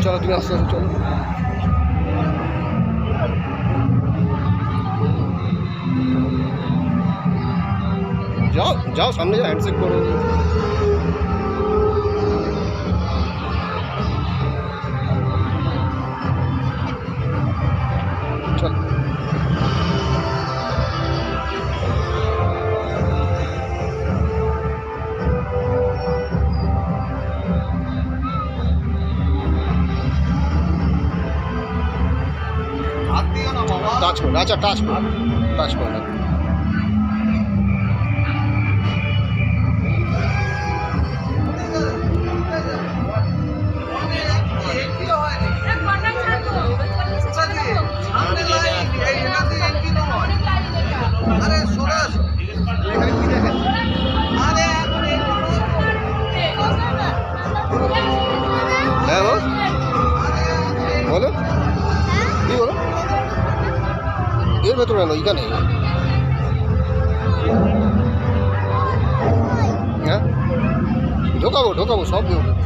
চলো তুমি আস্তে আস্তে চলো। যাও যাও সামনে যাও, হ্যান্ডশেক করো। চল টাচ করো, আচ্ছা টাচ করো, টাচ করো না। হ্যাঁ বলো কি বলো, এর ভেতরে না ওইখানে। হ্যাঁ ঢোকাবো ঢোকাবো সব ঢোকাবো।